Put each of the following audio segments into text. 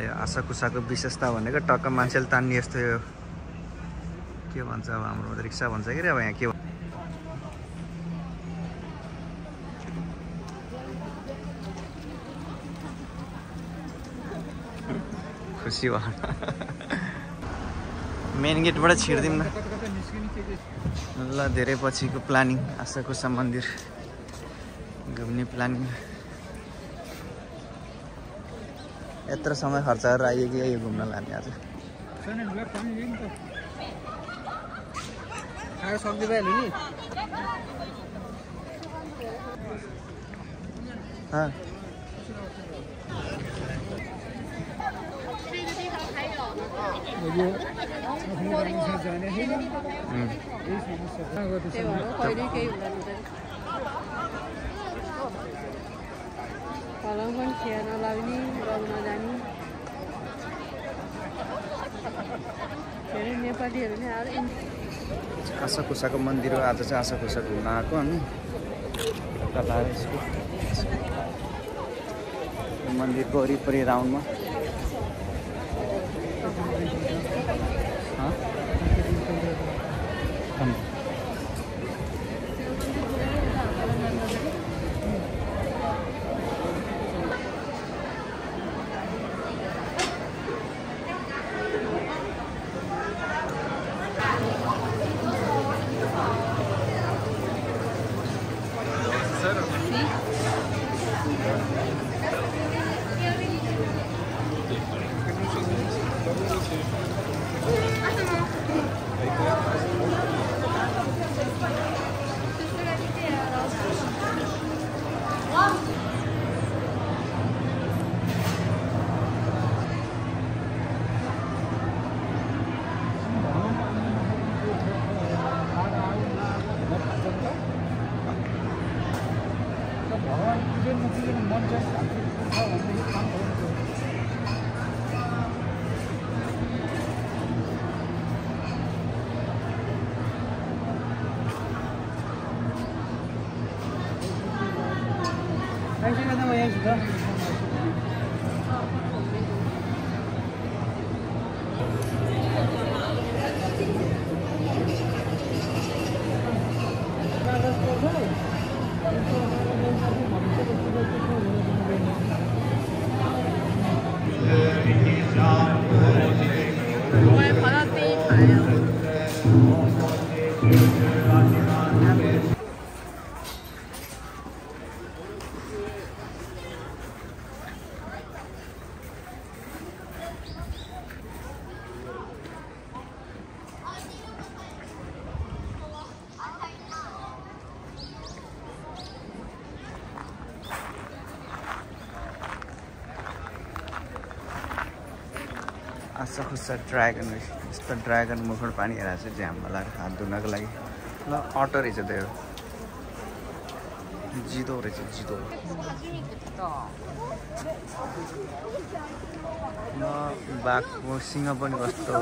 यो आशाकुसाको विशेषता भनेको टक्क मान्छेले तान्ने यस्तो यो के भन्छ अब हाम्रो रिक्सा भन्छ कि अब यहाँ के खुसी भयो मेन गेटबाट छिर्दिउँ न ल धेरै पछिको प्लानिङ आशाकुसा मन्दिर घुम्ने प्लानिङ यत्रो समय खर्च गरेर आइयो कि यो घुम्न लाने आज सब्जी भइहाल्यो नि फलाउ पनि खिया नलाउने रङ नजाने धेरै नेपालीहरू नै आशाकुसाको मन्दिर हो आज चाहिँ आशाकुसा घुम्न आएको हामी मन्दिरको वरिपरि राउन्डमा आशाकुसा ड्रागन यस्तो ड्रागन मुखबाट पानी हेरेर चाहिँ झ्याममा लगाएर हात धुनको लागि ल अटो रहेछ त्यो जिदो रहेछ जिदो ल बाघको सिंह पनि कस्तो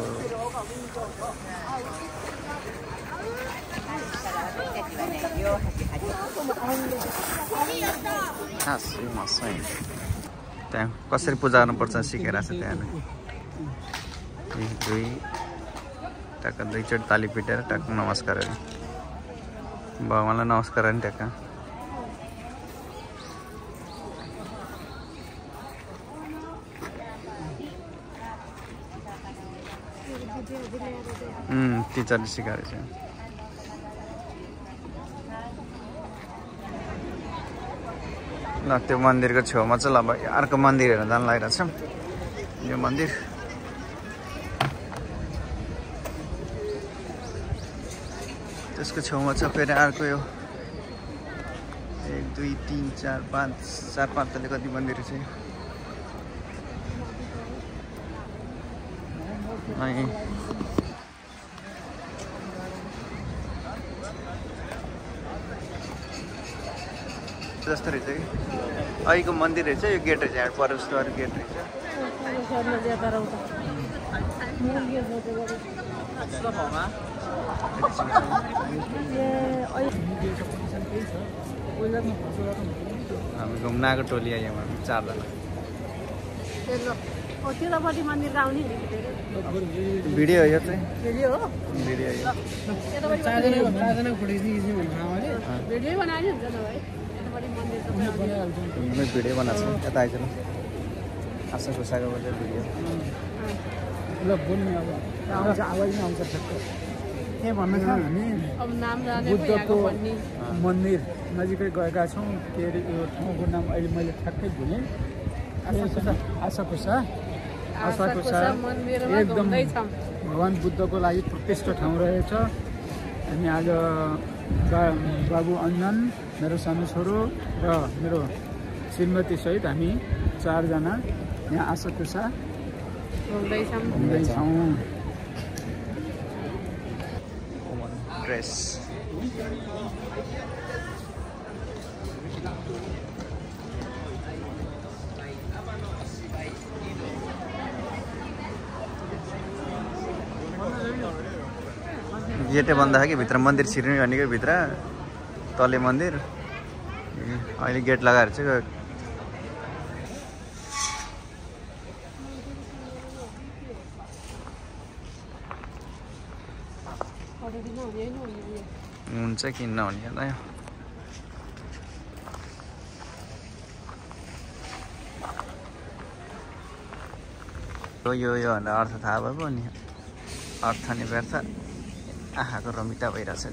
त्यहाँ कसरी पूजा गर्नुपर्छ सिकेर छ त्यहाँ दुई टक्क दुईचोटि ताली पिटेर टक्क नमस्कार गरे भगवान्लाई नमस्कार गर्ने टक्क टिचरले सिकाएको छ ल त्यो मन्दिरको छेउमा चाहिँ ल अर्को मन्दिर हेर्न जान लागिरहेको छ यो मन्दिर त्यसको छेउमा छ फेरि अर्को यो 1 2 3 4 5 तले कति मन्दिर छ जस्तो रहेछ कि अहिलेको मन्दिर रहेछ यो गेट रहेछ यहाँ परमेश्वर गेट रहेछ हामी घुम्न आएको टोली आयौँ हामी 4 जना त्यतापट्टि मन्दिर आउने भिडियो हो यो चाहिँ भिडियो हो भिडियो यो भिडियो बनायो हुन्छ न भाइ यतापट्टि मन्दिर मैं भिडियो बनाएको छु यता आइज ल आशा खुसाको बजे भिडियो ल बोल्ने अब आवाज नै आउँछ ठ्याक्क के भन्नु छ भने अब नाम जाने बुद्धको मन्दिर नजिकै गएका छौँ के अरे यो ठाउँको नाम अहिले मैले ठ्याक्कै भुलेँ आशा खुसा एकदम भगवान बुद्धको लागि प्रतिष्ठित ठाउँ रहेछ। हामी आज बाबु अन्जन मेरो सानो छोरो र मेरो श्रीमती सहित हामी 4 जना यहाँ आशा खुसा घुम्दैछौँ। ड्रेस गेटे बन्द है कि भित्र मन्दिर छिर्ने भनेको भित्र तले मन्दिर अहिले गेट लगाएर चाहिँ हुन्छ किन नहुने त यो भन्दा अर्थ थाहा भयो नि अर्थ नि व्यर्थ आँखाको रमिता भइरहेछ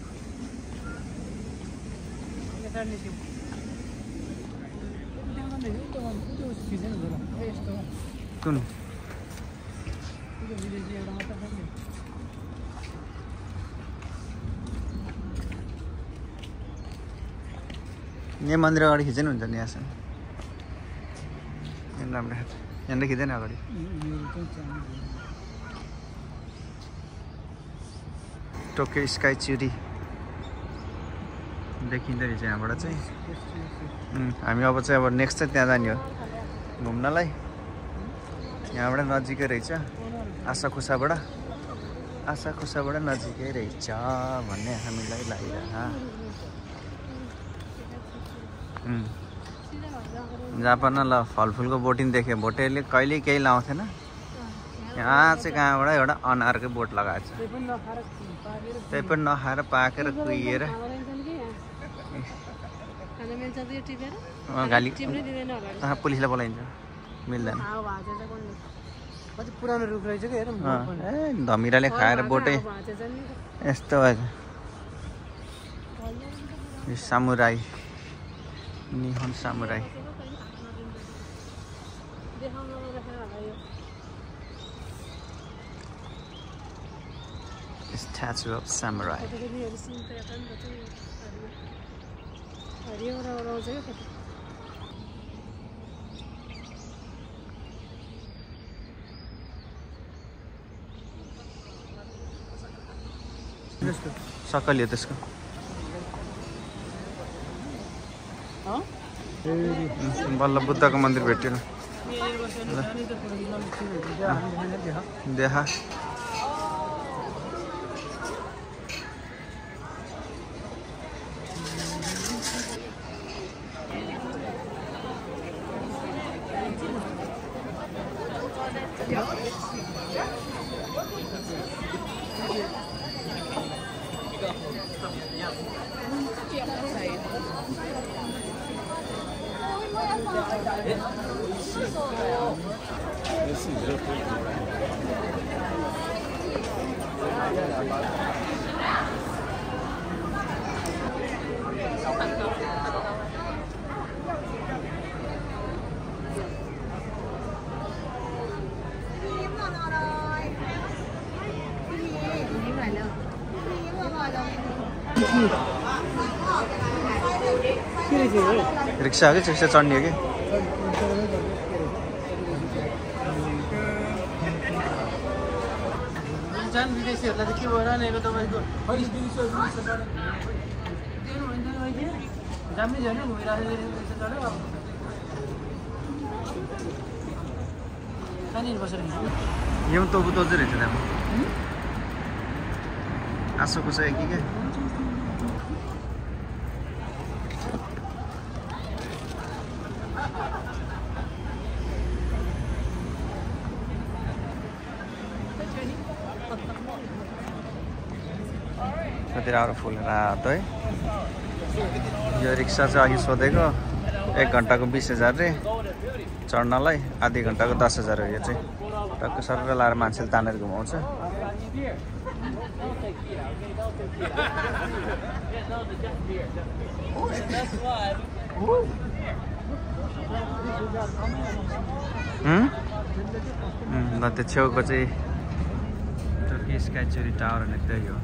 कुन यहाँ मन्दिर अगाडि खिच्नु हुन्छ नि यहाँसम्म राम्रो यहाँनिर खिच्दैन अगाडि टोकियो स्काई चिरी देखिँदो रहेछ यहाँबाट चाहिँ हामी अब चाहिँ अब नेक्स्ट चाहिँ त्यहाँ जाने हो घुम्नलाई यहाँबाट नजिकै रहेछ आशा खुसाबाट नजिकै रहेछ भन्ने हामीलाई लागिरह जापान ल फलफुलको बोटिङ देखेँ भोटेले कहिले केही लाउँथेन यहाँ चाहिँ कहाँबाट एउटा अनारकै बोट लगाएको छ त्यही पनि नखाएर पाकेर कुहिएर गाली पुलिसलाई बोलाइन्छ मिल्दैन पुरानो रुख रहेछ कि धमिराले खाएर बोटै यस्तो भएछ सामुराई निहन सामुराई Statue of Samurai. सकल हो त्यसको बल्ल बुद्धको मन्दिर भेट्यो देखा रिक्सा हो कि रिक्सा चढ्ने हो कि विदेशीहरूलाई त के भएर नि तपाईँको जाम्नै छैन घुमिरहेको कहाँनिर बसेर यो तोबु चाहिँ रहेछ त्यहाँ आशोको चाहिँ कि क्या कति राम्रो फुल रातो है। यो रिक्सा चाहिँ अघि सोधेको 1 घन्टाको 20,000 रे, चढ्नलाई आधी घन्टाको 10,000 हो। यो चाहिँ टक्क सरर लाएर मान्छेले तानेर घुमाउँछ। ल त्यो छेउको चाहिँ टर्की स्काई चेरी टावर भनेको त्यही हो।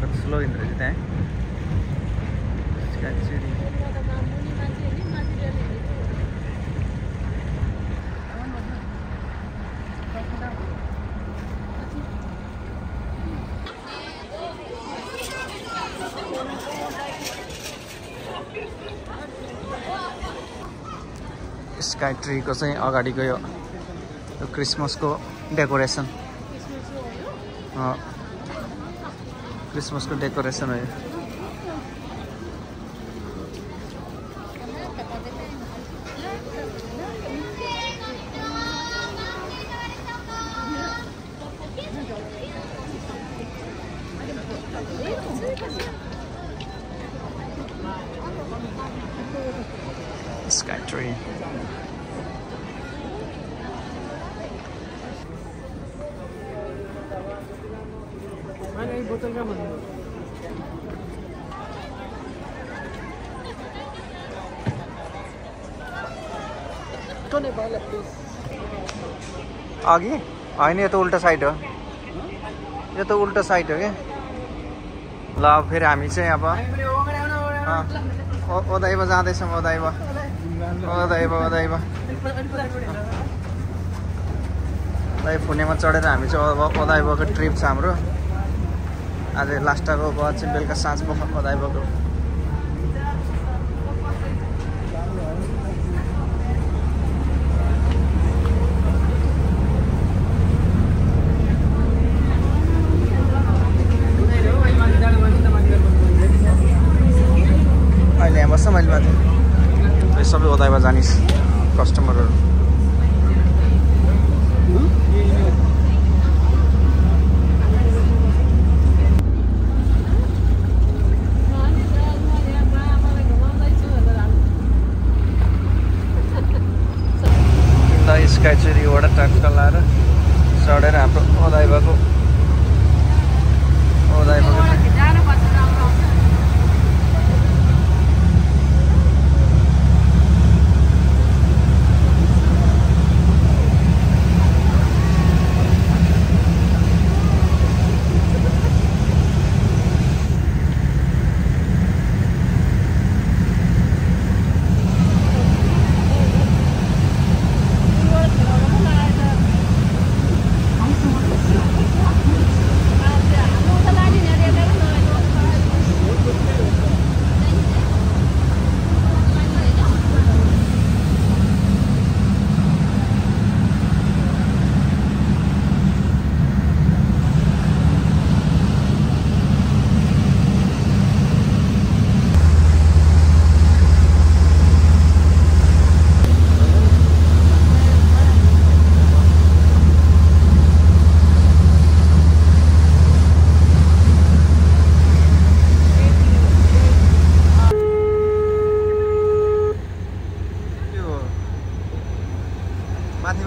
कति स्लो हिँड्दो रहेछ त्यहाँ स्काई चेरी। स्काई ट्रीको चाहिँ अगाडिको यो क्रिसमसको डेकोरेसन, क्रिसमसको डेकोरेसन हो यो। Sky tree. आगे होइन, यो त उल्टा साइड हो, यो त उल्टा साइड हो क्या। ल अब फेरि हामी चाहिँ अब ओदाइबा जाँदैछौँ। ओदाइबा फुनेमा चढेर हामी चाहिँ ओदाइबाको ट्रिप छ हाम्रो। आज लास्टको बाद चाहिँ बेलुका साँझ पख ओदाइबाको। अहिले यहाँ बस्छ मैले माथि सबै ओदाइबा जाने कस्टमरहरू। स्काई चेरीबाट टक्क लाएर चढेर हाम्रो ओदाइबाको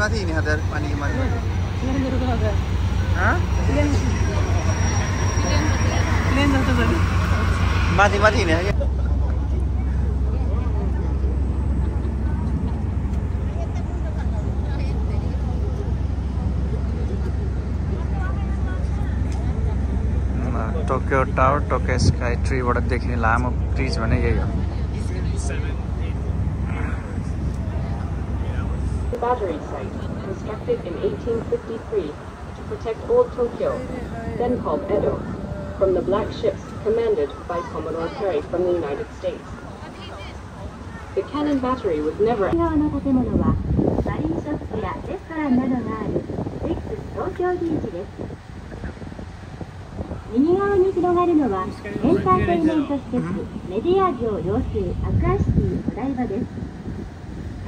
माथि हिँड्ने हजार पानी माथि माथि हिँड्ने टोक्यो टावर टोक्यो स्काई ट्रीबाट देखिने लामो ब्रिज भने यही हो। Battery site, constructed in 1853 to protect old Tokyo, then called Edo, from the black ships commanded by Commodore Perry from the United States. The cannon battery was never... 右側に広がるのはエンターテインメント施設メディア城両州アクアシティお台場です。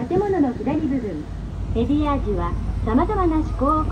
建物の左部分メディアージュはさまざまな趣向を